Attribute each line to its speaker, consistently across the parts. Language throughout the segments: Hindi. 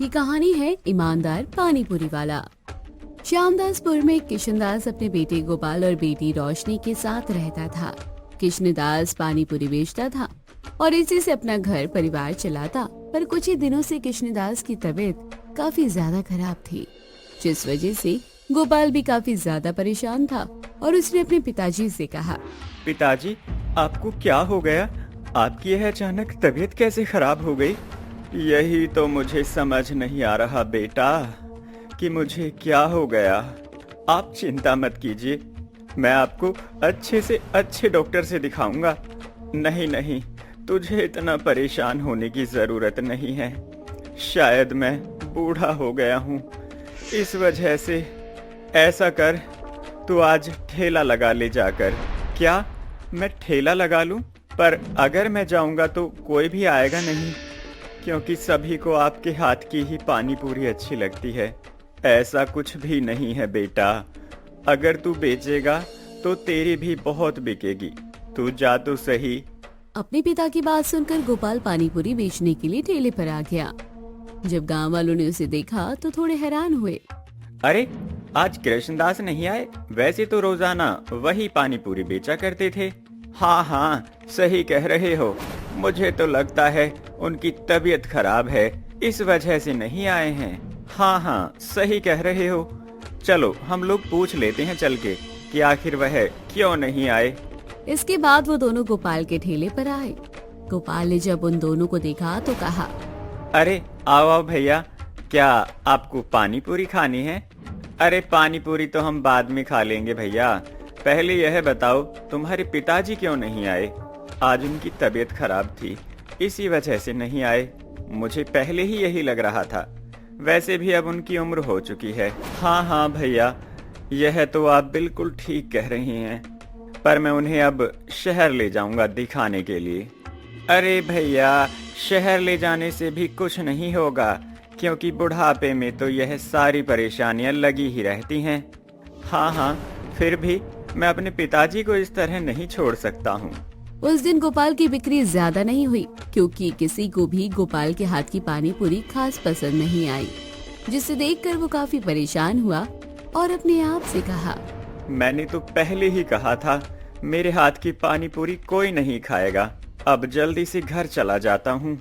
Speaker 1: ये कहानी है ईमानदार पानी पूरी वाला। श्यामदासपुर में किशनदास अपने बेटे गोपाल और बेटी रोशनी के साथ रहता था। किशनदास पानी पूरी बेचता था और इसी से अपना घर परिवार चलाता। पर कुछ ही दिनों से किशनदास की तबीयत काफी ज्यादा खराब थी, जिस वजह से गोपाल भी काफी ज्यादा परेशान था और उसने अपने पिताजी से कहा,
Speaker 2: पिताजी, आपको क्या हो गया? आपकी यह अचानक तबीयत कैसे खराब हो गई? यही तो मुझे समझ नहीं आ रहा बेटा कि मुझे क्या हो गया। आप चिंता मत कीजिए, मैं आपको अच्छे से अच्छे डॉक्टर से दिखाऊंगा। नहीं, तुझे इतना परेशान होने की जरूरत नहीं है। शायद मैं बूढ़ा हो गया हूँ, इस वजह से। ऐसा कर, तू आज ठेला लगा ले जाकर। क्या मैं ठेला लगा लूं? पर अगर मैं जाऊंगा तो कोई भी आएगा नहीं, क्योंकि सभी को आपके हाथ की ही पानी पूरी अच्छी लगती है। ऐसा कुछ भी नहीं है बेटा, अगर तू बेचेगा तो तेरी भी बहुत बिकेगी। तू जा तो सही।
Speaker 1: अपने पिता की बात सुनकर गोपाल पानी पूरी बेचने के लिए ठेले पर आ गया। जब गांव वालों ने उसे देखा तो थोड़े हैरान हुए।
Speaker 2: अरे, आज कृष्णदास नहीं आए? वैसे तो रोजाना वही पानी पूरी बेचा करते थे। हाँ, सही कह रहे हो। मुझे तो लगता है उनकी तबीयत खराब है, इस वजह से नहीं आए हैं। हाँ, सही कह रहे हो। चलो हम लोग पूछ लेते हैं चल के कि आखिर वह क्यों नहीं आए।
Speaker 1: इसके बाद वो दोनों गोपाल के ठेले पर आए। गोपाल ने जब उन दोनों को देखा तो कहा,
Speaker 2: अरे आओ भैया, क्या आपको पानी पूरी खानी है? अरे पानी पूरी तो हम बाद में खा लेंगे भैया, पहले यह बताओ तुम्हारे पिताजी क्यों नहीं आए? आज उनकी तबीयत खराब थी, इसी वजह से नहीं आए। मुझे पहले ही यही लग रहा था। वैसे भी अब उनकी उम्र हो चुकी है। हाँ भैया, यह तो आप बिल्कुल ठीक कह रही हैं, पर मैं उन्हें अब शहर ले जाऊंगा दिखाने के लिए। अरे भैया, शहर ले जाने से भी कुछ नहीं होगा, क्योंकि बुढ़ापे में तो यह सारी परेशानियां लगी ही रहती हैं। हाँ, फिर भी मैं अपने पिताजी को इस तरह नहीं छोड़ सकता हूँ।
Speaker 1: उस दिन गोपाल की बिक्री ज्यादा नहीं हुई, क्योंकि किसी को भी गोपाल के हाथ की पानी पूरी खास पसंद नहीं आई, जिसे देखकर वो काफी परेशान हुआ और अपने आप से कहा,
Speaker 2: मैंने तो पहले ही कहा था मेरे हाथ की पानी पूरी कोई नहीं खाएगा। अब जल्दी से घर चला जाता हूँ।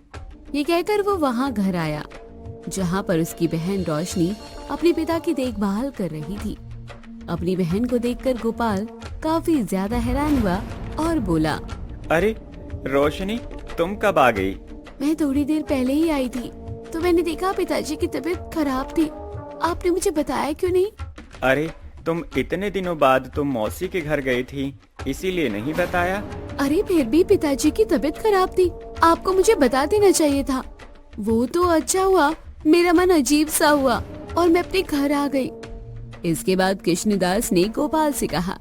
Speaker 1: ये कहकर वो वहाँ घर आया, जहाँ पर उसकी बहन रोशनी अपने पिता की देखभाल कर रही थी। अपनी बहन को देखकर गोपाल काफी ज्यादा हैरान हुआ और बोला,
Speaker 2: अरे रोशनी, तुम कब आ गई?
Speaker 1: मैं थोड़ी देर पहले ही आई थी, तो मैंने देखा पिताजी की तबीयत खराब थी। आपने मुझे बताया क्यों नहीं?
Speaker 2: अरे, तुम इतने दिनों बाद तुम मौसी के घर गई थी, इसीलिए नहीं बताया।
Speaker 1: अरे फिर भी पिताजी की तबीयत खराब थी, आपको मुझे बता देना चाहिए था। वो तो अच्छा हुआ, मेरा मन अजीब सा हुआ और मैं अपने घर आ गई। इसके बाद कृष्णदास ने गोपाल से कहा,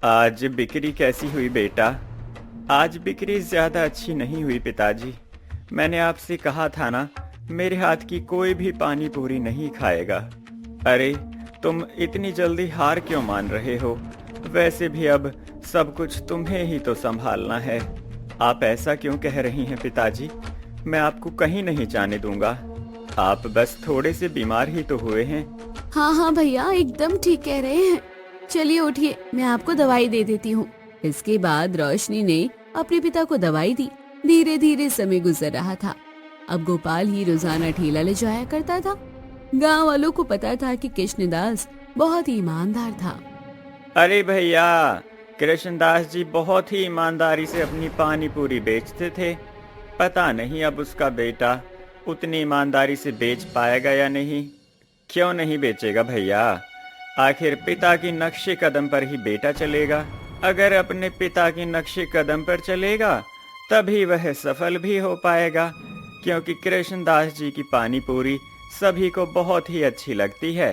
Speaker 2: आज बिक्री कैसी हुई बेटा? आज बिक्री ज्यादा अच्छी नहीं हुई पिताजी। मैंने आपसे कहा था ना, मेरे हाथ की कोई भी पानी पूरी नहीं खाएगा। अरे, तुम इतनी जल्दी हार क्यों मान रहे हो? वैसे भी अब सब कुछ तुम्हें ही तो संभालना है। आप ऐसा क्यों कह रही हैं पिताजी? मैं आपको कहीं नहीं जाने दूंगा। आप बस थोड़े से बीमार ही तो हुए हैं।
Speaker 1: हाँ भैया, एकदम ठीक कह रहे हैं। चलिए उठिए, मैं आपको दवाई दे देती हूँ। इसके बाद रोशनी ने अपने पिता को दवाई दी। धीरे धीरे समय गुजर रहा था। अब गोपाल ही रोजाना ठेला ले जाया करता था। गांव वालों को पता था कि कृष्णदास बहुत ही ईमानदार था।
Speaker 2: अरे भैया, कृष्णदास जी बहुत ही ईमानदारी से अपनी पानी पूरी बेचते थे। पता नहीं अब उसका बेटा उतनी ईमानदारी से बेच पाएगा या नहीं। क्यों नहीं बेचेगा भैया? आखिर पिता की नक्शे कदम पर ही बेटा चलेगा। अगर अपने पिता के नक्शे कदम पर चलेगा तभी वह सफल भी हो पाएगा, क्योंकि कृष्णदास जी की पानी पूरी सभी को बहुत ही अच्छी लगती है।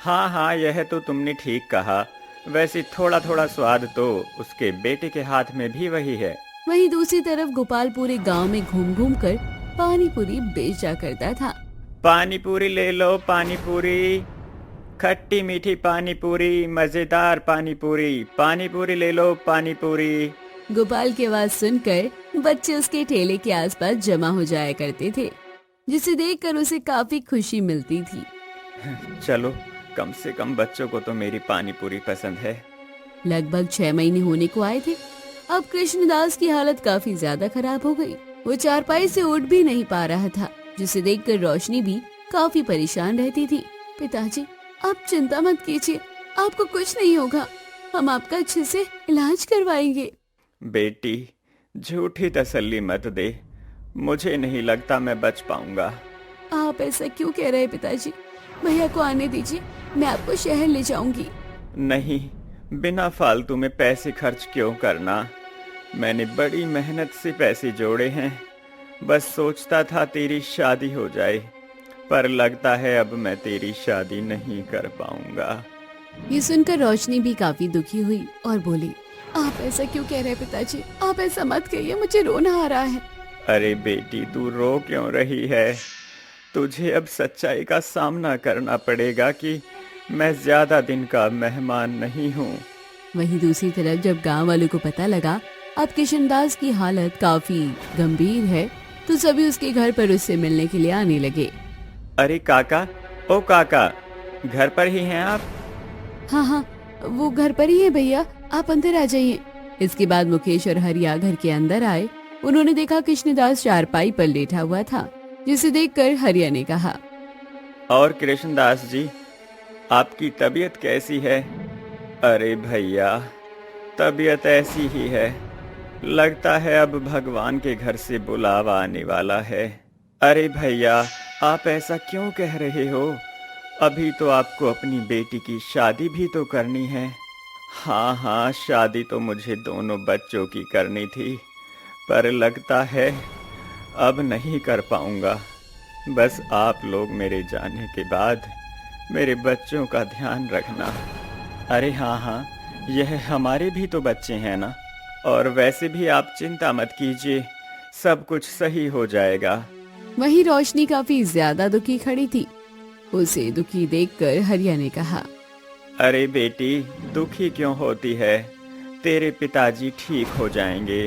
Speaker 2: हाँ, यह तो तुमने ठीक कहा। वैसे थोड़ा थोड़ा स्वाद तो उसके बेटे के हाथ में भी वही है।
Speaker 1: वहीं दूसरी तरफ गोपाल पूरे गांव में घूम घूम कर पानी पूरी बेचा करता था।
Speaker 2: पानी पूरी ले लो, पानी पूरी, खट्टी मीठी पानी पूरी, मजेदार पानी पूरी ले लो, पानी पूरी।
Speaker 1: गोपाल की आवाज सुनकर बच्चे उसके ठेले के आसपास जमा हो जाया करते थे। जिसे देखकर उसे काफी खुशी मिलती थी।
Speaker 2: चलो, कम से कम बच्चों को तो मेरी पानी पूरी पसंद है।
Speaker 1: लगभग 6 महीने होने को आए थे। अब कृष्णदास की हालत काफी ज्यादा खराब हो गई। वो चारपाई से उठ भी नहीं पा रहा था, जिसे देखकर रोशनी भी काफी परेशान रहती थी। पिताजी, आप चिंता मत कीजिए, आपको कुछ नहीं होगा, हम आपका अच्छे से इलाज करवाएंगे।
Speaker 2: बेटी, झूठी तसल्ली मत दे, मुझे नहीं लगता मैं बच पाऊंगा।
Speaker 1: आप ऐसा क्यों कह रहे हैं पिताजी? भैया को आने दीजिए, मैं आपको शहर ले जाऊंगी।
Speaker 2: नहीं, बिना फालतू में पैसे खर्च क्यों करना। मैंने बड़ी मेहनत से पैसे जोड़े हैं, बस सोचता था तेरी शादी हो जाए, पर लगता है अब मैं तेरी शादी नहीं कर पाऊंगा।
Speaker 1: ये सुनकर रोशनी भी काफी दुखी हुई और बोली, आप ऐसा क्यों कह रहे हैं पिताजी? आप ऐसा मत कहिए, मुझे रोना आ रहा है।
Speaker 2: अरे बेटी, तू रो क्यों रही है? तुझे अब सच्चाई का सामना करना पड़ेगा कि मैं ज्यादा दिन का मेहमान नहीं हूँ।
Speaker 1: वहीं दूसरी तरफ जब गांव वालों को पता लगा अब किशनदास की हालत काफी गंभीर है, तो सभी उसके घर पर उससे मिलने के लिए आने लगे।
Speaker 2: अरे काका, ओ काका, घर पर ही हैं आप?
Speaker 1: हाँ, वो घर पर ही है भैया, आप अंदर आ जाइए। इसके बाद मुकेश और हरिया घर के अंदर आए। उन्होंने देखा कृष्णदास चारपाई पर लेटा हुआ था, जिसे देखकर हरिया ने कहा,
Speaker 2: और कृष्णदास जी, आपकी तबीयत कैसी है? अरे भैया, तबीयत ऐसी ही है, लगता है अब भगवान के घर से बुलावा आने वाला है। अरे भैया, आप ऐसा क्यों कह रहे हो? अभी तो आपको अपनी बेटी की शादी भी तो करनी है। हाँ, शादी तो मुझे दोनों बच्चों की करनी थी, पर लगता है अब नहीं कर पाऊंगा। बस आप लोग मेरे जाने के बाद मेरे बच्चों का ध्यान रखना। अरे हाँ, यह हमारे भी तो बच्चे हैं ना। और वैसे भी आप चिंता मत कीजिए, सब कुछ सही हो जाएगा।
Speaker 1: वहीं रोशनी काफी ज्यादा दुखी खड़ी थी। उसे दुखी देखकर हरिया ने कहा,
Speaker 2: अरे बेटी, दुखी क्यों होती है? तेरे पिताजी ठीक हो जाएंगे।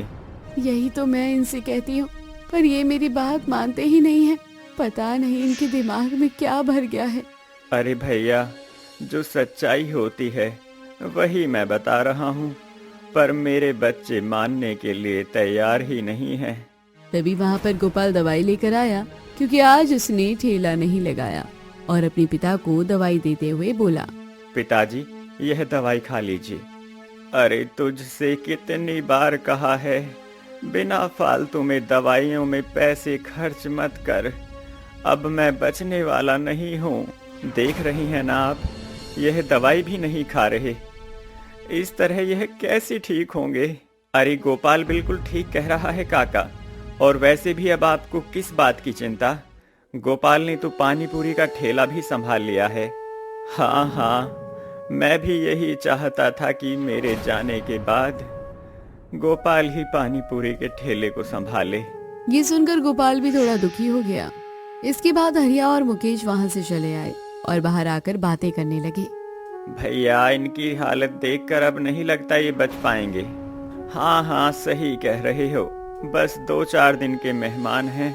Speaker 1: यही तो मैं इनसे कहती हूँ, पर ये मेरी बात मानते ही नहीं है। पता नहीं इनके दिमाग में क्या भर गया है।
Speaker 2: अरे भैया, जो सच्चाई होती है वही मैं बता रहा हूँ, पर मेरे बच्चे मानने के लिए तैयार ही नहीं हैं।
Speaker 1: तभी वहाँ पर गोपाल दवाई लेकर आया, क्योंकि आज उसने ठेला नहीं लगाया, और अपने पिता को दवाई देते हुए बोला,
Speaker 2: पिताजी, यह दवाई खा लीजिए। अरे तुझसे कितनी बार कहा है, बिना फालतू में दवाइयों में पैसे खर्च मत कर। अब मैं बचने वाला नहीं हूँ। देख रही हैं ना आप, यह दवाई भी नहीं खा रहे। इस तरह यह कैसे ठीक होंगे? अरे गोपाल बिल्कुल ठीक कह रहा है काका। और वैसे भी अब आपको किस बात की चिंता? गोपाल ने तो पानी पूरी का ठेला भी संभाल लिया है। हाँ, मैं भी यही चाहता था कि मेरे जाने के बाद गोपाल ही पानी पूरी के ठेले को संभाले।
Speaker 1: ये सुनकर गोपाल भी थोड़ा दुखी हो गया। इसके बाद हरिया और मुकेश वहाँ से चले आए और बाहर आकर बातें करने लगे।
Speaker 2: भैया, इनकी हालत देखकर अब नहीं लगता ये बच पाएंगे। हाँ, सही कह रहे हो, बस 2-4 दिन के मेहमान हैं।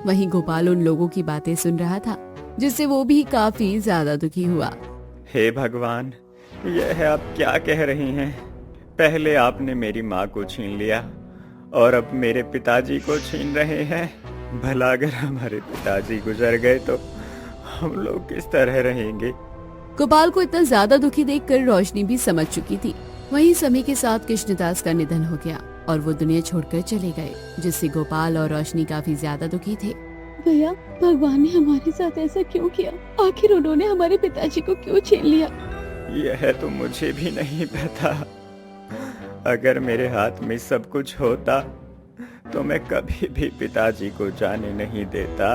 Speaker 1: वहीं गोपाल उन लोगों की बातें सुन रहा था, जिससे वो भी काफी ज्यादा दुखी हुआ।
Speaker 2: हे भगवान, यह आप क्या कह रही हैं? पहले आपने मेरी माँ को छीन लिया और अब मेरे पिताजी को छीन रहे हैं। भला अगर हमारे पिताजी गुजर गए तो हम लोग किस तरह रहेंगे?
Speaker 1: गोपाल को इतना ज्यादा दुखी देखकर रोशनी भी समझ चुकी थी। वहीं समय के साथ कृष्णदास का निधन हो गया और वो दुनिया छोड़कर चले गए, जिससे गोपाल और रोशनी काफी ज्यादा दुखी थे। भैया, भगवान ने हमारे साथ ऐसा क्यों किया? आखिर उन्होंने हमारे पिताजी को क्यों छीन लिया?
Speaker 2: यह तो मुझे भी नहीं पता। अगर मेरे हाथ में सब कुछ होता तो मैं कभी भी पिताजी को जाने नहीं देता।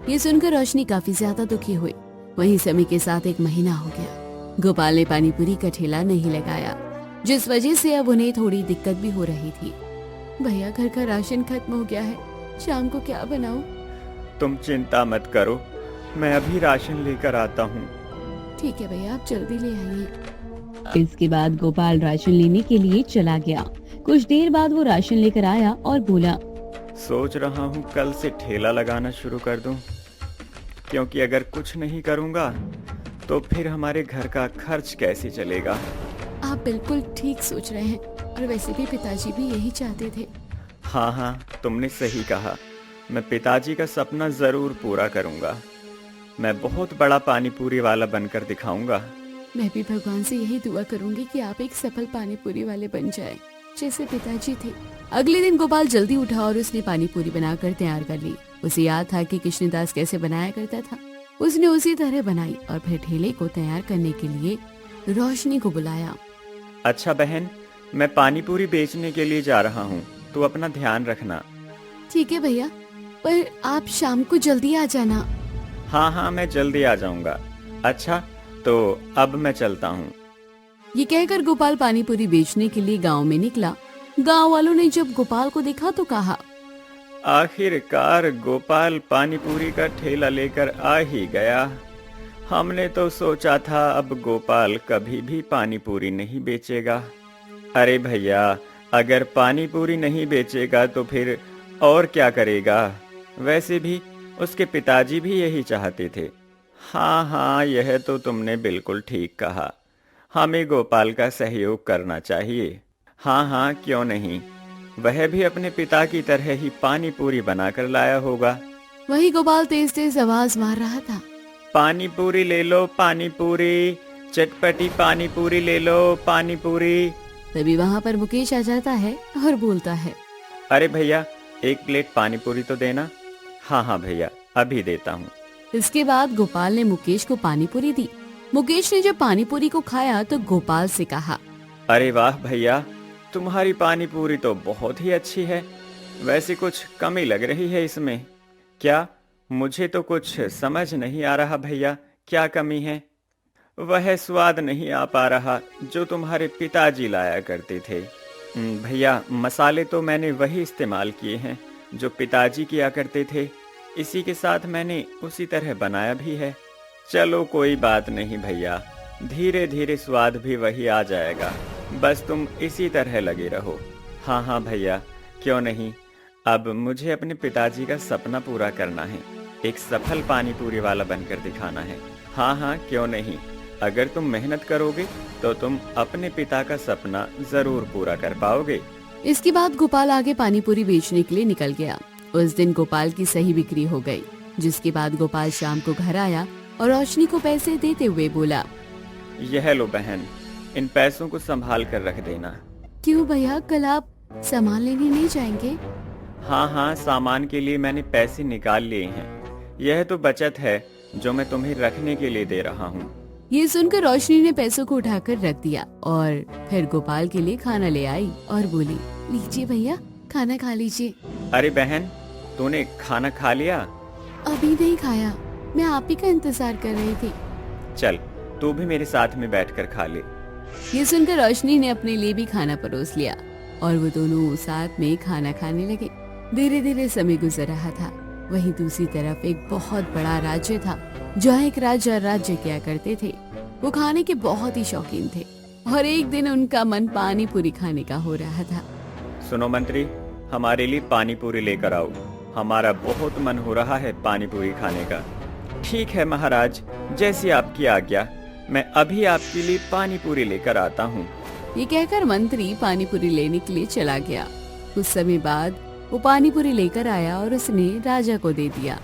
Speaker 1: ये सुनकर रोशनी काफी ज्यादा दुखी हुई। वहीं समय के साथ 1 महीना हो गया। गोपाल ने पानी पूरी का ठेला नहीं लगाया, जिस वजह से अब उन्हें थोड़ी दिक्कत भी हो रही थी। भैया, घर का राशन खत्म हो गया है, शाम को क्या बनाऊं?
Speaker 2: तुम चिंता मत करो, मैं अभी राशन लेकर आता हूँ।
Speaker 1: ठीक है भैया, आप जल्दी ले आइए। इसके बाद गोपाल राशन लेने के लिए चला गया। कुछ देर बाद वो राशन लेकर आया और बोला,
Speaker 2: सोच रहा हूँ कल से ठेला लगाना शुरू कर दूँ, क्योंकि अगर कुछ नहीं करूँगा तो फिर हमारे घर का खर्च कैसे चलेगा।
Speaker 1: आप बिल्कुल ठीक सोच रहे हैं, और वैसे भी पिताजी भी यही चाहते थे।
Speaker 2: हाँ हाँ, तुमने सही कहा। मैं पिताजी का सपना ज़रूर पूरा करूँगा। मैं बहुत बड़ा पानी पूरी वाला बनकर दिखाऊंगा।
Speaker 1: मैं भी भगवान से यही दुआ करूंगी कि आप एक सफल पानी पूरी वाले बन जाएं, जैसे पिताजी थे। अगले दिन गोपाल जल्दी उठा और उसने पानी पूरी बनाकर तैयार कर ली। उसे याद था कि कृष्णदास कैसे बनाया करता था। उसने उसी तरह बनाई और फिर ठेले को तैयार करने के लिए रोशनी को बुलाया।
Speaker 2: अच्छा बहन, मैं पानी पूरी बेचने के लिए जा रहा हूँ, तो अपना ध्यान रखना।
Speaker 1: ठीक है भैया, पर आप शाम को जल्दी आ जाना।
Speaker 2: हाँ हाँ, मैं जल्दी आ जाऊंगा। अच्छा, तो अब मैं चलता हूँ।
Speaker 1: ये कहकर गोपाल पानी पूरी बेचने के लिए गांव में निकला। गांव वालों ने जब गोपाल को देखा तो कहा,
Speaker 2: आखिरकार गोपाल पानी पूरी का ठेला लेकर आ ही गया। हमने तो सोचा था अब गोपाल कभी भी पानी पूरी नहीं बेचेगा। अरे भैया, अगर पानी पूरी नहीं बेचेगा तो फिर और क्या करेगा। वैसे भी उसके पिताजी भी यही चाहते थे। हाँ हाँ, यह तो तुमने बिल्कुल ठीक कहा। हमें गोपाल का सहयोग करना चाहिए। हाँ हाँ, क्यों नहीं। वह भी अपने पिता की तरह ही पानी पूरी बनाकर लाया होगा।
Speaker 1: वही गोपाल तेज तेज आवाज मार रहा था,
Speaker 2: पानी पूरी ले लो, पानी पूरी, चटपटी पानी पूरी ले लो, पानी पूरी।
Speaker 1: तभी वहाँ पर मुकेश आ जाता है और बोलता है,
Speaker 2: अरे भैया, एक प्लेट पानी पूरी तो देना। हाँ हाँ भैया, अभी देता हूँ।
Speaker 1: इसके बाद गोपाल ने मुकेश को पानी पूरी दी। मुकेश ने जब पानी पूरी को खाया तो गोपाल से कहा,
Speaker 2: अरे वाह भैया, तुम्हारी पानी पूरी तो बहुत ही अच्छी है। वैसे कुछ कमी लग रही है इसमें। क्या? मुझे तो कुछ समझ नहीं आ रहा भैया, क्या कमी है? वह स्वाद नहीं आ पा रहा जो तुम्हारे पिताजी लाया करते थे। भैया, मसाले तो मैंने वही इस्तेमाल किए हैं जो पिताजी किया करते थे। इसी के साथ मैंने उसी तरह बनाया भी है। चलो कोई बात नहीं भैया, धीरे धीरे स्वाद भी वही आ जाएगा। बस तुम इसी तरह लगे रहो। हाँ हाँ भैया, क्यों नहीं। अब मुझे अपने पिताजी का सपना पूरा करना है, एक सफल पानी पूरी वाला बनकर दिखाना है। हाँ हाँ, क्यों नहीं। अगर तुम मेहनत करोगे तो तुम अपने पिता का सपना जरूर पूरा कर पाओगे।
Speaker 1: इसके बाद गोपाल आगे पानी पूरी बेचने के लिए निकल गया। उस दिन गोपाल की सही बिक्री हो गई, जिसके बाद गोपाल शाम को घर आया और रोशनी को पैसे देते हुए बोला,
Speaker 2: यह लो बहन, इन पैसों को संभाल कर रख देना।
Speaker 1: क्यों भैया, कल आप सामान लेने नहीं जाएंगे?
Speaker 2: हाँ हाँ, सामान के लिए मैंने पैसे निकाल लिए हैं। यह तो बचत है जो मैं तुम्हें रखने के लिए दे रहा हूँ।
Speaker 1: ये सुनकर रोशनी ने पैसों को उठाकर रख दिया और फिर गोपाल के लिए खाना ले आई और बोली, लीजिए भैया, खाना खा लीजिए।
Speaker 2: अरे बहन, तूने खाना खा लिया?
Speaker 1: अभी नहीं खाया, मैं आप ही का इंतजार कर रही थी।
Speaker 2: चल, तू भी मेरे साथ में बैठकर खा ले।
Speaker 1: ये सुनकर रोशनी ने अपने लिए भी खाना परोस लिया और वो दोनों साथ में खाना खाने लगे। धीरे धीरे समय गुजर रहा था। वहीं दूसरी तरफ एक बहुत बड़ा राज्य था, जहाँ एक राजा राज्य किया करते थे। वो खाने के बहुत ही शौकीन थे और एक दिन उनका मन पानी पूरी खाने का हो रहा था।
Speaker 2: सुनो मंत्री, हमारे लिए पानी पूरी लेकर आओ। हमारा बहुत मन हो रहा है पानी पूरी खाने का। ठीक है महाराज, जैसी आपकी आज्ञा। मैं अभी आपके लिए पानी पूरी लेकर आता हूँ।
Speaker 1: ये कहकर मंत्री पानी पूरी लेने के लिए चला गया। कुछ समय बाद वो पानी पूरी लेकर आया और उसने राजा को दे दिया।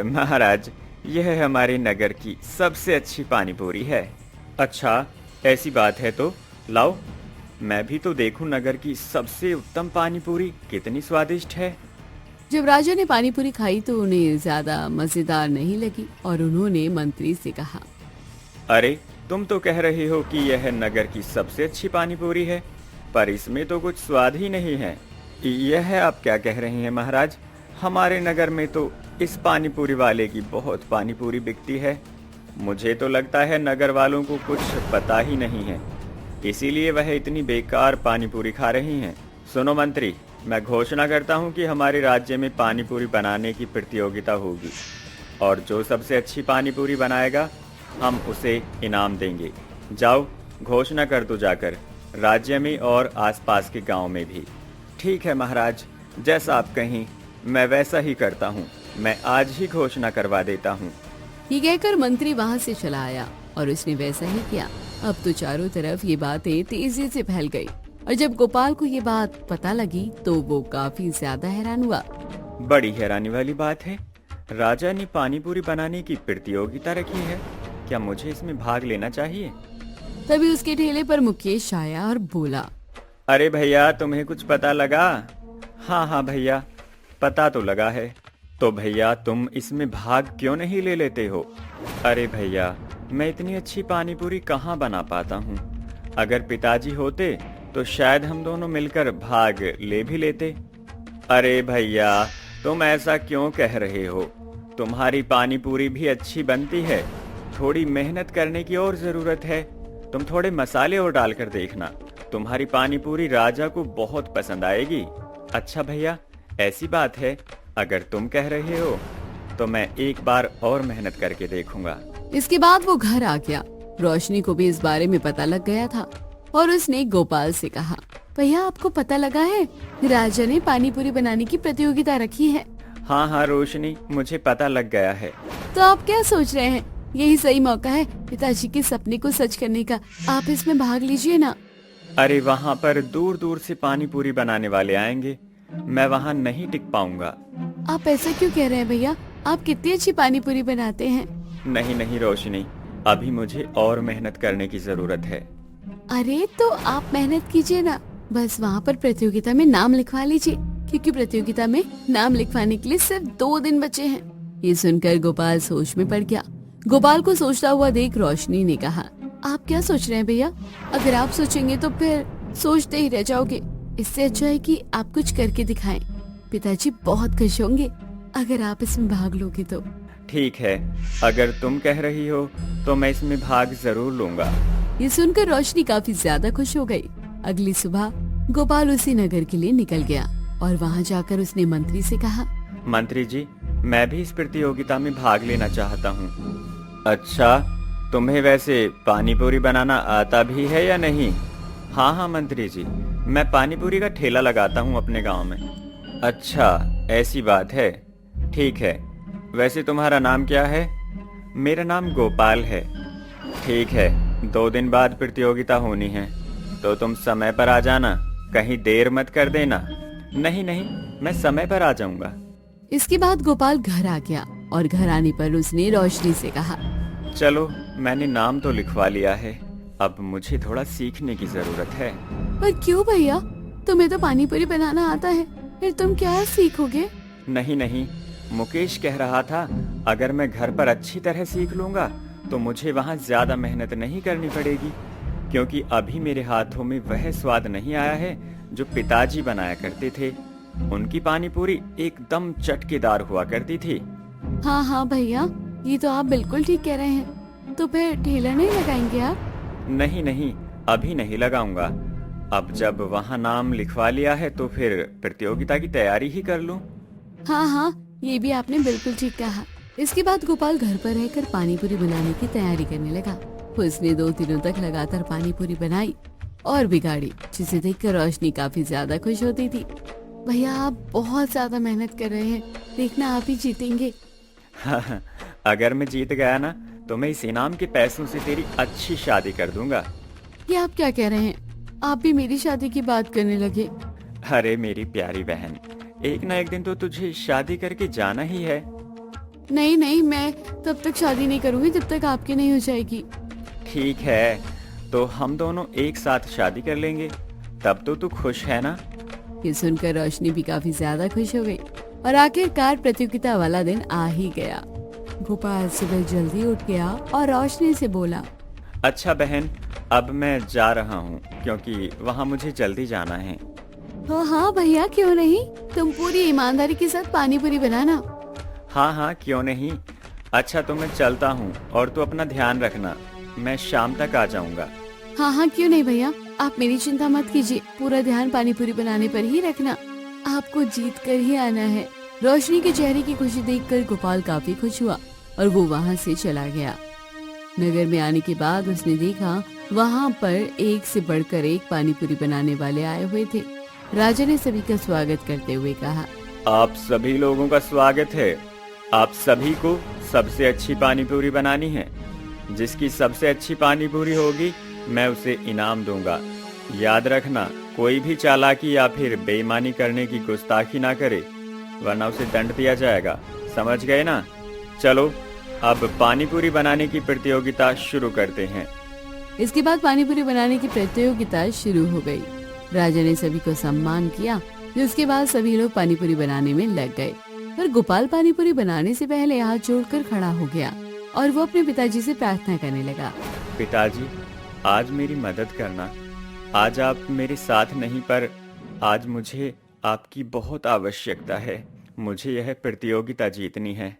Speaker 2: महाराज, यह हमारे नगर की सबसे अच्छी पानी पूरी है। अच्छा, ऐसी बात है तो लाओ, मैं भी तो देखूं नगर की सबसे उत्तम पानी पूरी कितनी स्वादिष्ट है।
Speaker 1: जब राजा ने पानी पूरी खाई तो उन्हें ज्यादा मजेदार नहीं लगी और उन्होंने मंत्री से कहा,
Speaker 2: अरे, तुम तो कह रहे हो कि यह नगर की सबसे अच्छी पानी पूरी है, पर इसमें तो कुछ स्वाद ही नहीं है। यह आप क्या कह रहे हैं महाराज? हमारे नगर में तो इस पानी पूरी वाले की बहुत पानी पूरी बिकती है। मुझे तो लगता है नगर वालों को कुछ पता ही नहीं है, इसीलिए वह इतनी बेकार पानी पूरी खा रही हैं। सुनो मंत्री, मैं घोषणा करता हूँ कि हमारे राज्य में पानी पूरी बनाने की प्रतियोगिता होगी और जो सबसे अच्छी पानी पूरी बनाएगा हम उसे इनाम देंगे। जाओ, घोषणा कर दो जाकर, राज्य में और आसपास के गांव में भी। ठीक है महाराज, जैसा आप कहें मैं वैसा ही करता हूँ। मैं आज ही घोषणा करवा देता हूँ।
Speaker 1: ये कहकर मंत्री वहाँ से चला आया और उसने वैसा ही किया। अब तो चारों तरफ ये बातें तेजी से फैल गई और जब गोपाल को ये बात पता लगी तो वो काफी ज्यादा हैरान हुआ।
Speaker 2: बड़ी हैरानी वाली बात है, राजा ने पानी पूरी बनाने की प्रतियोगिता रखी है। क्या मुझे इसमें भाग लेना चाहिए?
Speaker 1: तभी उसके ठेले पर मुकेश आया और बोला,
Speaker 2: अरे भैया, तुम्हें कुछ पता लगा? हाँ हाँ भैया, पता तो लगा है। तो भैया, तुम इसमें भाग क्यों नहीं ले लेते हो? अरे भैया, मैं इतनी अच्छी पानी पूरी कहाँ बना पाता हूँ। अगर पिताजी होते तो शायद हम दोनों मिलकर भाग ले भी लेते। अरे भैया, तुम ऐसा क्यों कह रहे हो? तुम्हारी पानी पूरी भी अच्छी बनती है, थोड़ी मेहनत करने की और जरूरत है। तुम थोड़े मसाले और डालकर देखना, तुम्हारी पानी पूरी राजा को बहुत पसंद आएगी। अच्छा भैया, ऐसी बात है, अगर तुम कह रहे हो तो मैं एक बार और मेहनत करके देखूंगा।
Speaker 1: इसके बाद वो घर आ गया। रोशनी को भी इस बारे में पता लग गया था और उसने गोपाल से कहा, भैया आपको पता लगा है, राजा ने पानी पूरी बनाने की प्रतियोगिता रखी है।
Speaker 2: हाँ हाँ रोशनी, मुझे पता लग गया है।
Speaker 1: तो आप क्या सोच रहे हैं? यही सही मौका है पिताजी के सपने को सच करने का। आप इसमें भाग लीजिए ना।
Speaker 2: अरे वहाँ पर दूर दूर से पानी पूरी बनाने वाले आएंगे, मैं वहाँ नहीं टिक पाऊंगा।
Speaker 1: आप ऐसा क्यों कह रहे हैं भैया? आप कितनी अच्छी पानी पूरी बनाते हैं।
Speaker 2: नहीं नहीं रोशनी, अभी मुझे और मेहनत करने की जरूरत है।
Speaker 1: अरे तो आप मेहनत कीजिए ना, बस वहाँ पर प्रतियोगिता में नाम लिखवा लीजिए, क्योंकि प्रतियोगिता में नाम लिखवाने के लिए सिर्फ 2 दिन बचे हैं। ये सुनकर गोपाल सोच में पड़ गया। गोपाल को सोचता हुआ देख रोशनी ने कहा, आप क्या सोच रहे हैं भैया? अगर आप सोचेंगे तो फिर सोचते ही रह जाओगे। इससे अच्छा है कि आप कुछ करके दिखाएं। पिताजी बहुत खुश होंगे अगर आप इसमें भाग लोगे तो।
Speaker 2: ठीक है, अगर तुम कह रही हो तो मैं इसमें भाग जरूर लूंगा।
Speaker 1: ये सुनकर रोशनी काफी ज्यादा खुश हो गई। अगली सुबह गोपाल उसी नगर के लिए निकल गया और वहाँ जाकर उसने मंत्री से कहा,
Speaker 2: मंत्री जी, मैं भी इस प्रतियोगिता में भाग लेना चाहता हूँ। अच्छा, तुम्हें वैसे पानी पूरी बनाना आता भी है या नहीं? हाँ हाँ मंत्री जी, मैं पानी पूरी का ठेला लगाता हूँ अपने गांव में। अच्छा, ऐसी बात है, ठीक है। वैसे तुम्हारा नाम क्या है? मेरा नाम गोपाल है। ठीक है, 2 दिन बाद प्रतियोगिता होनी है, तो तुम समय पर आ जाना, कहीं देर मत कर देना। नहीं नहीं, मैं समय पर आ जाऊंगा।
Speaker 1: इसके बाद गोपाल घर आ गया और घर आने पर उसने रोशनी से कहा,
Speaker 2: चलो, मैंने नाम तो लिखवा लिया है, अब मुझे थोड़ा सीखने की जरूरत है।
Speaker 1: पर क्यों भैया? तुम्हें तो पानी पूरी बनाना आता है, फिर तुम क्या सीखोगे?
Speaker 2: नहीं नहीं, मुकेश कह रहा था अगर मैं घर पर अच्छी तरह सीख लूंगा तो मुझे वहाँ ज्यादा मेहनत नहीं करनी पड़ेगी, क्योंकि अभी मेरे हाथों में वह स्वाद नहीं आया है जो पिताजी बनाया करते थे। उनकी पानी पूरी एकदम चटकेदार हुआ करती थी।
Speaker 1: हाँ हाँ भैया, ये तो आप बिल्कुल ठीक कह रहे हैं। तो फिर ठेला नहीं लगाएंगे आप?
Speaker 2: नहीं नहीं, अभी नहीं लगाऊंगा। अब जब वहाँ नाम लिखवा लिया है तो फिर प्रतियोगिता की तैयारी ही कर लूं।
Speaker 1: हाँ हाँ, ये भी आपने बिल्कुल ठीक कहा। इसके बाद गोपाल घर पर रहकर पानी पूरी बनाने की तैयारी करने लगा। उसने 2 दिनों तक लगातार पानी पूरी बनाई और बिगाड़ी, जिसे देखकर रोशनी काफी ज्यादा खुश होती थी। भैया आप बहुत ज्यादा मेहनत कर रहे हैं, देखना आप ही जीतेंगे।
Speaker 2: अगर मैं जीत गया ना तो मैं इस इनाम के पैसों से तेरी अच्छी शादी कर दूंगा।
Speaker 1: ये आप क्या कह रहे हैं? आप भी मेरी शादी की बात करने लगे।
Speaker 2: अरे मेरी प्यारी बहन, एक ना एक दिन तो तुझे शादी करके जाना ही है।
Speaker 1: नहीं नहीं, मैं तब तक शादी नहीं करूंगी जब तक आपकी नहीं हो जाएगी।
Speaker 2: ठीक है, तो हम दोनों एक साथ शादी कर लेंगे, तब तो तू खुश है ना?
Speaker 1: ये सुनकर रोशनी भी काफी ज्यादा खुश हो गई और आखिरकार प्रतियोगिता वाला दिन आ ही गया। गोपाल सुबह जल्दी उठ गया और रोशनी से बोला,
Speaker 2: अच्छा बहन, अब मैं जा रहा हूँ क्योंकि वहाँ मुझे जल्दी जाना है।
Speaker 1: हाँ हाँ भैया, क्यों नहीं, तुम पूरी ईमानदारी के साथ पानी पूरी बनाना।
Speaker 2: हाँ हाँ, क्यों नहीं। अच्छा, तो मैं चलता हूँ और तू अपना ध्यान रखना, मैं शाम तक आ जाऊंगा।
Speaker 1: हाँ हाँ, क्यों नहीं भैया, आप मेरी चिंता मत कीजिए, पूरा ध्यान पानी पूरी बनाने पर ही रखना। आपको जीत कर ही आना है। रोशनी के चेहरे की खुशी देखकर गोपाल काफी खुश हुआ और वो वहाँ से चला गया। नगर में आने के बाद उसने देखा वहाँ पर एक से बढ़कर एक पानी पूरी बनाने वाले आए हुए थे। राजा ने सभी का स्वागत करते हुए कहा,
Speaker 2: आप सभी लोगों का स्वागत है। आप सभी को सबसे अच्छी पानी पूरी बनानी है। जिसकी सबसे अच्छी पानी पूरी होगी मैं उसे इनाम दूंगा। याद रखना, कोई भी चालाकी या फिर बेईमानी करने की गुस्ताखी ना करे, वरना उसे दंड दिया जाएगा। समझ गए ना? चलो अब पानी पूरी बनाने की प्रतियोगिता शुरू करते हैं।
Speaker 1: इसके बाद पानी पूरी बनाने की प्रतियोगिता शुरू हो गई। राजा ने सभी को सम्मान किया, जिसके बाद सभी लोग पानी पूरी बनाने में लग गए। पर गोपाल पानी पूरी बनाने से पहले हाथ जोड़कर खड़ा हो गया और वो अपने पिताजी से प्रार्थना करने लगा।
Speaker 2: पिताजी, आज मेरी मदद करना। आज आप मेरे साथ नहीं, पर आज मुझे आपकी बहुत आवश्यकता है। मुझे यह प्रतियोगिता जीतनी है।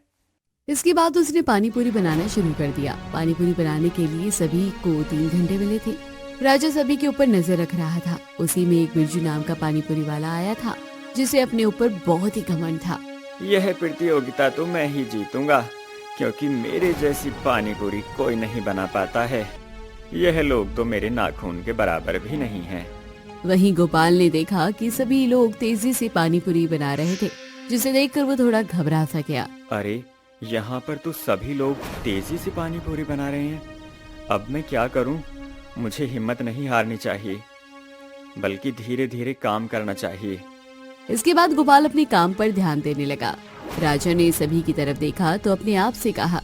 Speaker 1: इसके बाद उसने पानी पूरी बनाना शुरू कर दिया। पानी पूरी बनाने के लिए सभी को 3 घंटे मिले थे। राजा सभी के ऊपर नजर रख रहा था। उसी में एक बिरजू नाम का पानी पूरी वाला आया था, जिसे अपने ऊपर बहुत ही घमंड था।
Speaker 2: यह प्रतियोगिता तो मैं ही जीतूंगा, क्योंकि मेरे जैसी पानी पूरी कोई नहीं बना पाता है। यह लोग तो मेरे नाखून के बराबर भी नहीं हैं।
Speaker 1: वहीं गोपाल ने देखा कि सभी लोग तेजी से पानी पूरी बना रहे थे, जिसे देखकर वो थोड़ा घबरा सा गया।
Speaker 2: अरे, यहाँ पर तो सभी लोग तेजी से पानी पूरी बना रहे हैं। अब मैं क्या करूं? मुझे हिम्मत नहीं हारनी चाहिए, बल्कि धीरे धीरे काम करना चाहिए।
Speaker 1: इसके बाद गोपाल अपने काम पर ध्यान देने लगा। राजा ने सभी की तरफ देखा तो अपने आप से कहा,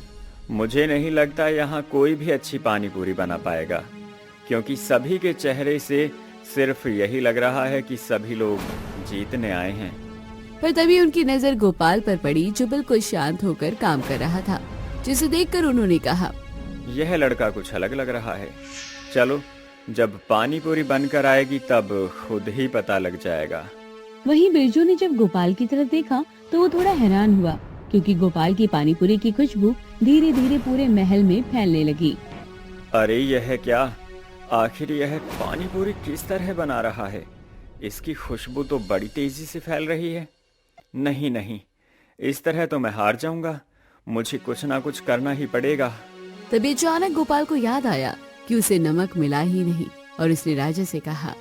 Speaker 2: मुझे नहीं लगता यहाँ कोई भी अच्छी पानी पूरी बना पाएगा, क्योंकि सभी के चेहरे से सिर्फ यही लग रहा है कि सभी लोग जीतने आए हैं।
Speaker 1: पर तभी उनकी नजर गोपाल पर पड़ी, जो बिल्कुल शांत होकर काम कर रहा था, जिसे देखकर उन्होंने कहा,
Speaker 2: यह लड़का कुछ अलग लग रहा है। चलो, जब पानी पूरी बनकर आएगी तब खुद ही पता लग जाएगा।
Speaker 1: वहीं बिरजू ने जब गोपाल की तरफ देखा तो वो थोड़ा हैरान हुआ, क्योंकि गोपाल की पानी पूरी की खुशबू धीरे धीरे पूरे महल में फैलने लगी।
Speaker 2: अरे, यह क्या? आखिर यह पानी पूरी किस तरह बना रहा है? इसकी खुशबू तो बड़ी तेजी से फैल रही है। नहीं नहीं, इस तरह तो मैं हार जाऊंगा। मुझे कुछ ना कुछ करना ही पड़ेगा।
Speaker 1: तभी अचानक गोपाल को याद आया कि उसे नमक मिला ही नहीं, और उसने राजा से कहा,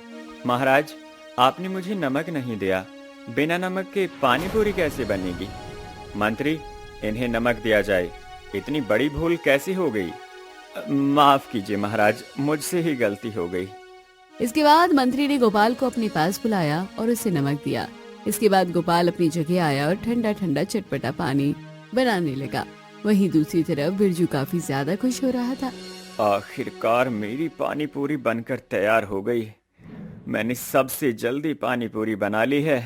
Speaker 2: महाराज, आपने मुझे नमक नहीं दिया। बिना नमक के पानी पूरी कैसे बनेगी? मंत्री, इन्हें नमक दिया जाए। इतनी बड़ी भूल कैसे हो गई? माफ कीजिए महाराज, मुझसे ही गलती हो गई।
Speaker 1: इसके बाद मंत्री ने गोपाल को अपने पास बुलाया और उसे नमक दिया। इसके बाद गोपाल अपनी जगह आया और ठंडा ठंडा चटपटा पानी बनाने लगा। वहीं दूसरी तरफ बिरजू काफी ज्यादा खुश हो रहा था।
Speaker 2: आखिरकार मेरी पानी पूरी बनकर तैयार हो गई। मैंने सबसे जल्दी पानी पूरी बना ली है,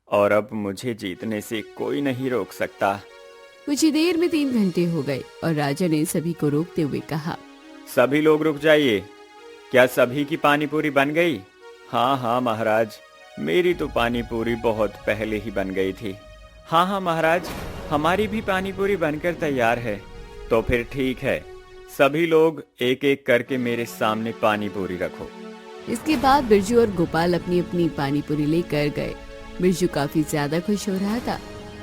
Speaker 2: और अब मुझे जीतने से कोई नहीं रोक सकता।
Speaker 1: कुछ ही देर में 3 घंटे हो गए और राजा ने सभी को रोकते हुए कहा,
Speaker 2: सभी लोग रुक जाइए। क्या सभी की पानी पूरी बन गई? हाँ हाँ महाराज, मेरी तो पानी पूरी बहुत पहले ही बन गई थी। हाँ हाँ महाराज, हमारी भी पानी पूरी बनकर तैयार है। तो फिर ठीक है, सभी लोग एक एक करके मेरे सामने पानी पूरी रखो।
Speaker 1: इसके बाद बिरजू और गोपाल अपनी अपनी पानी पूरी लेकर गए। बिरजू काफी ज्यादा खुश हो रहा था।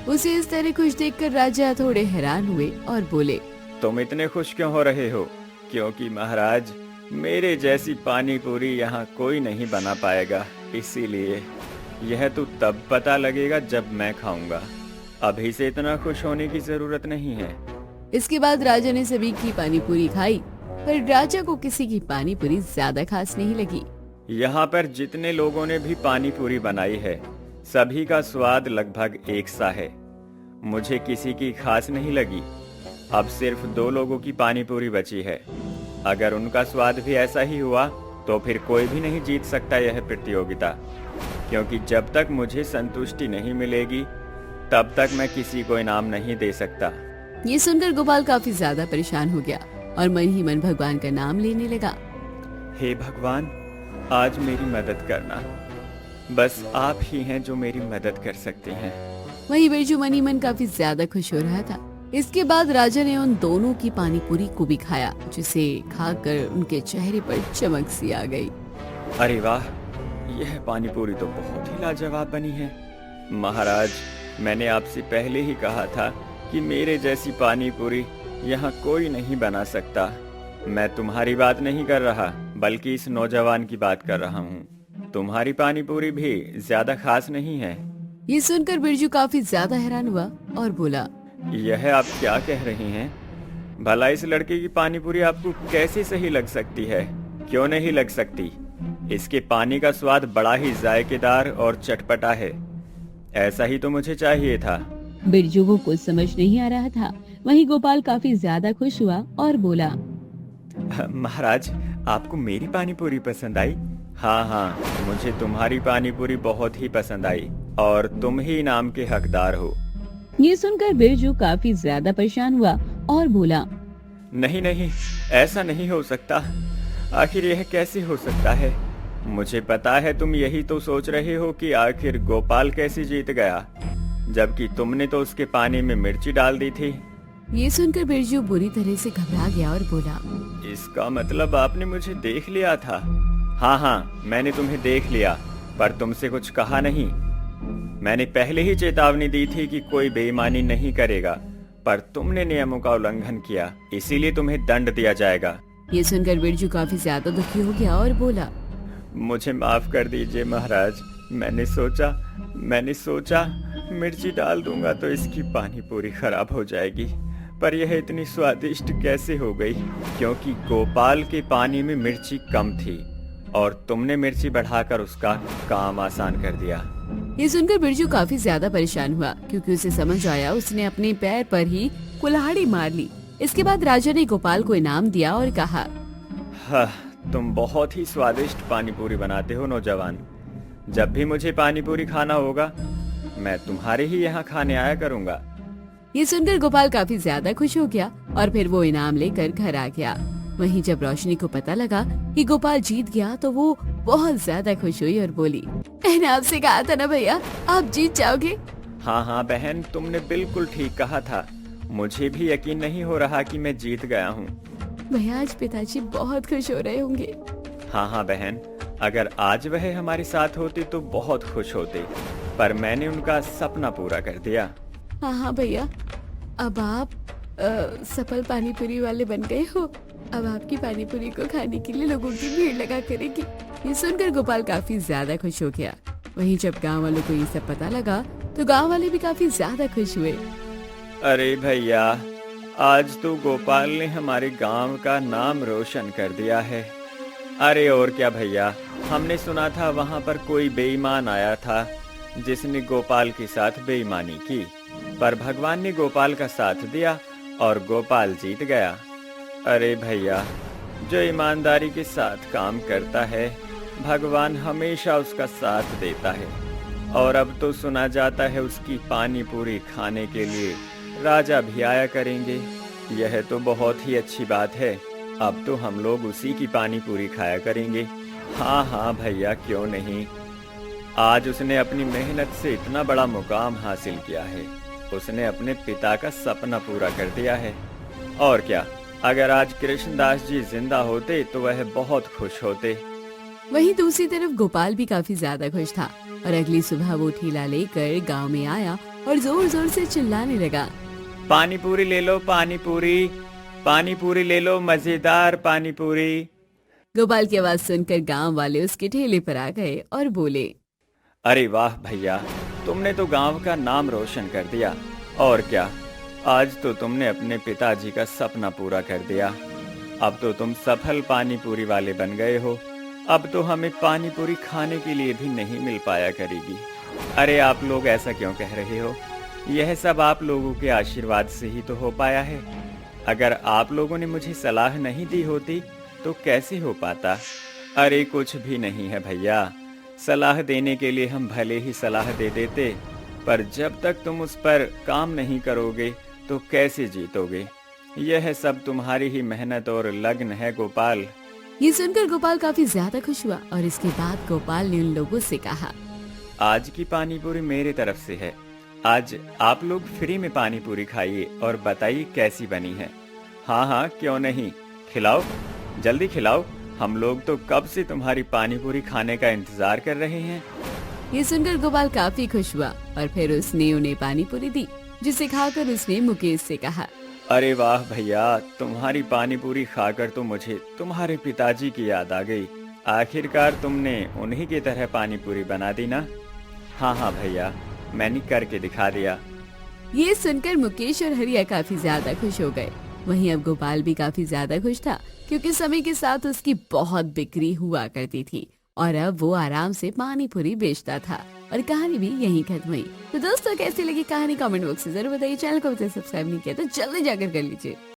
Speaker 1: उसे इस तरह खुश देखकर राजा थोड़े हैरान हुए और बोले,
Speaker 2: तुम इतने खुश क्यों हो रहे हो? क्योंकि महाराज, मेरे जैसी पानी पूरी यहाँ कोई नहीं बना पाएगा, इसीलिए। यह तो तब पता लगेगा जब मैं खाऊंगा। अभी से इतना खुश होने की जरूरत नहीं है।
Speaker 1: इसके बाद राजा ने सभी की पानी पूरी खाई, पर राजा को किसी की पानी पूरी ज्यादा खास नहीं लगी।
Speaker 2: यहाँ पर जितने लोगों ने भी पानी पूरी बनाई है, सभी का स्वाद लगभग एक सा है। मुझे किसी की खास नहीं लगी। अब सिर्फ 2 लोगों की पानी पूरी बची है। अगर उनका स्वाद भी ऐसा ही हुआ तो फिर कोई भी नहीं जीत सकता यह प्रतियोगिता, क्योंकि जब तक मुझे संतुष्टि नहीं मिलेगी तब तक मैं किसी को इनाम नहीं दे सकता।
Speaker 1: ये सुनकर गोपाल काफी ज्यादा परेशान हो गया और मन ही मन भगवान का नाम लेने लगा।
Speaker 2: हे भगवान, आज मेरी मदद करना। बस आप ही हैं जो मेरी मदद कर सकते हैं।
Speaker 1: वहीं बिरजू मन ही मन काफी ज्यादा खुश हो रहा था। इसके बाद राजा ने उन दोनों की पानी पूरी को भी खाया, जिसे खाकर उनके चेहरे पर चमक सी आ गई।
Speaker 2: अरे वाह, यह पानी पूरी तो बहुत ही लाजवाब बनी है। महाराज, मैंने आपसे पहले ही कहा था कि मेरे जैसी पानी पूरी यहाँ कोई नहीं बना सकता। मैं तुम्हारी बात नहीं कर रहा, बल्कि इस नौजवान की बात कर रहा हूँ। तुम्हारी पानी पूरी भी ज्यादा खास नहीं है।
Speaker 1: ये सुनकर बिरजू काफी ज्यादा हैरान हुआ और बोला,
Speaker 2: यह आप क्या कह रही हैं? भला इस लड़के की पानी पूरी आपको कैसे सही लग सकती है? क्यों नहीं लग सकती? इसके पानी का स्वाद बड़ा ही जायकेदार और चटपटा है। ऐसा ही तो मुझे चाहिए था।
Speaker 1: बिरजू को कुछ समझ नहीं आ रहा था। वहीं गोपाल काफी ज्यादा खुश हुआ और बोला,
Speaker 2: महाराज, आपको मेरी पानी पूरी पसंद आई? हाँ हाँ, मुझे तुम्हारी पानी पूरी बहुत ही पसंद आई और तुम ही इनाम के हकदार हो।
Speaker 1: ये सुनकर बिरजू काफी ज्यादा परेशान हुआ और बोला,
Speaker 2: नहीं नहीं, ऐसा नहीं हो सकता। आखिर यह कैसे हो सकता है? मुझे पता है तुम यही तो सोच रहे हो कि आखिर गोपाल कैसे जीत गया, जबकि तुमने तो उसके पानी में मिर्ची डाल दी थी।
Speaker 1: ये सुनकर बिरजू बुरी तरह से घबरा गया और बोला,
Speaker 2: इसका मतलब आपने मुझे देख लिया था? हाँ हाँ, मैंने तुम्हें देख लिया, पर तुमसे कुछ कहा नहीं। मैंने पहले ही चेतावनी दी थी कि कोई बेईमानी नहीं करेगा, पर तुमने नियमों का उल्लंघन किया, इसीलिए तुम्हें दंड दिया जाएगा।
Speaker 1: ये सुनकर बिरजू काफी ज्यादा दुखी हो गया और बोला,
Speaker 2: मुझे माफ कर दीजिए महाराज। मैंने सोचा मिर्ची डाल दूंगा तो इसकी पानी पूरी खराब हो जाएगी, पर यह इतनी स्वादिष्ट कैसे हो गई? क्योंकि गोपाल के पानी में मिर्ची कम थी और तुमने मिर्ची बढ़ाकर उसका काम आसान कर दिया।
Speaker 1: ये सुनकर बिरजू काफी ज्यादा परेशान हुआ, क्योंकि उसे समझ आया उसने अपने पैर पर ही कुल्हाड़ी मार ली। इसके बाद राजा ने गोपाल को इनाम दिया और कहा,
Speaker 2: हाँ, तुम बहुत ही स्वादिष्ट पानी पूरी बनाते हो नौजवान। जब भी मुझे पानी पूरी खाना होगा, मैं तुम्हारे ही यहाँ खाने आया करूँगा।
Speaker 1: ये सुनकर गोपाल काफी ज्यादा खुश हो गया और फिर वो इनाम लेकर घर आ गया। वहीं जब रोशनी को पता लगा कि गोपाल जीत गया तो वो बहुत ज्यादा खुश हुई और बोली, मैंने आपसे कहा था ना भैया, आप जीत जाओगे।
Speaker 2: हाँ हाँ बहन, तुमने बिल्कुल ठीक कहा था। मुझे भी यकीन नहीं हो रहा कि मैं जीत गया हूँ।
Speaker 1: भैया, आज पिताजी बहुत खुश हो रहे होंगे।
Speaker 2: हाँ हाँ बहन, अगर आज वह हमारे साथ होते तो बहुत खुश होते, पर मैंने उनका सपना पूरा कर दिया।
Speaker 1: हाँ हाँ भैया, अब आप सफल पानी पूरी वाले बन गए हो। अब आपकी पानी पूरी को खाने के लिए लोगों की भीड़ लगा करेगी। ये सुनकर गोपाल काफी ज्यादा खुश हो गया। वहीं जब गांव वालों को ये सब पता लगा तो गांव वाले भी काफी ज्यादा खुश हुए।
Speaker 2: अरे भैया, आज तो गोपाल ने हमारे गांव का नाम रोशन कर दिया है। अरे और क्या भैया, हमने सुना था वहां पर कोई बेईमान आया था जिसने गोपाल के साथ बेईमानी की, पर भगवान ने गोपाल का साथ दिया और गोपाल जीत गया। अरे भैया, जो ईमानदारी के साथ काम करता है, भगवान हमेशा उसका साथ देता है। और अब तो सुना जाता है उसकी पानी पूरी खाने के लिए राजा भी आया करेंगे। यह तो बहुत ही अच्छी बात है। अब तो हम लोग उसी की पानी पूरी खाया करेंगे। हाँ हाँ भैया, क्यों नहीं। आज उसने अपनी मेहनत से इतना बड़ा मुकाम हासिल किया है। उसने अपने पिता का सपना पूरा कर दिया है। और क्या, अगर आज कृष्णदास जी जिंदा होते तो वह बहुत खुश होते।
Speaker 1: वहीं दूसरी तरफ गोपाल भी काफी ज्यादा खुश था और अगली सुबह वो ठेला लेकर गांव में आया और जोर जोर से चिल्लाने लगा,
Speaker 2: पानी पूरी ले लो, पानी पूरी ले लो, मजेदार पानी पूरी।
Speaker 1: गोपाल की आवाज सुनकर गांव वाले उसके ठेले पर आ गए और बोले,
Speaker 2: अरे वाह भैया, तुमने तो गांव का नाम रोशन कर दिया। और क्या, आज तो तुमने अपने पिताजी का सपना पूरा कर दिया। अब तो तुम सफल पानी पूरी वाले बन गए हो। अब तो हमें पानी पूरी खाने के लिए भी नहीं मिल पाया करेगी। अरे आप लोग ऐसा क्यों कह रहे हो? यह सब आप लोगों के आशीर्वाद से ही तो हो पाया है। अगर आप लोगों ने मुझे सलाह नहीं दी होती तो कैसे हो पाता? अरे कुछ भी नहीं है भैया, सलाह देने के लिए हम भले ही सलाह दे देते, पर जब तक तुम उस पर काम नहीं करोगे तो कैसे जीतोगे? यह सब तुम्हारी ही मेहनत और लगन है गोपाल।
Speaker 1: ये सुनकर गोपाल काफी ज्यादा खुश हुआ और इसके बाद गोपाल ने उन लोगों से कहा,
Speaker 2: आज की पानी पूरी मेरे तरफ से है। आज आप लोग फ्री में पानी पूरी खाइए और बताइए कैसी बनी है। हाँ हाँ, क्यों नहीं, खिलाओ, जल्दी खिलाओ। हम लोग तो कब से तुम्हारी पानी पूरी खाने का इंतजार कर रहे हैं।
Speaker 1: ये सुनकर गोपाल काफी खुश हुआ और फिर उसने उन्हें पानी पूरी दी, जिसे खाकर उसने मुकेश से कहा,
Speaker 2: अरे वाह भैया, तुम्हारी पानी पूरी खाकर तो मुझे तुम्हारे पिताजी की याद आ गई। आखिरकार तुमने उन्हीं की तरह पानी पूरी बना दी ना। हाँ हाँ भैया, मैंने करके दिखा दिया।
Speaker 1: ये सुनकर मुकेश और हरिया काफी ज्यादा खुश हो गए। वहीं अब गोपाल भी काफी ज्यादा खुश था क्योंकि समय के साथ उसकी बहुत बिक्री हुआ करती थी और अब वो आराम से पानी पूरी बेचता था। और कहानी भी यहीं खत्म हुई। तो दोस्तों कैसी लगी कहानी कमेंट बॉक्स में जरूर बताइए। चैनल को सब्सक्राइब नहीं किया तो जल्दी जाकर कर लीजिए।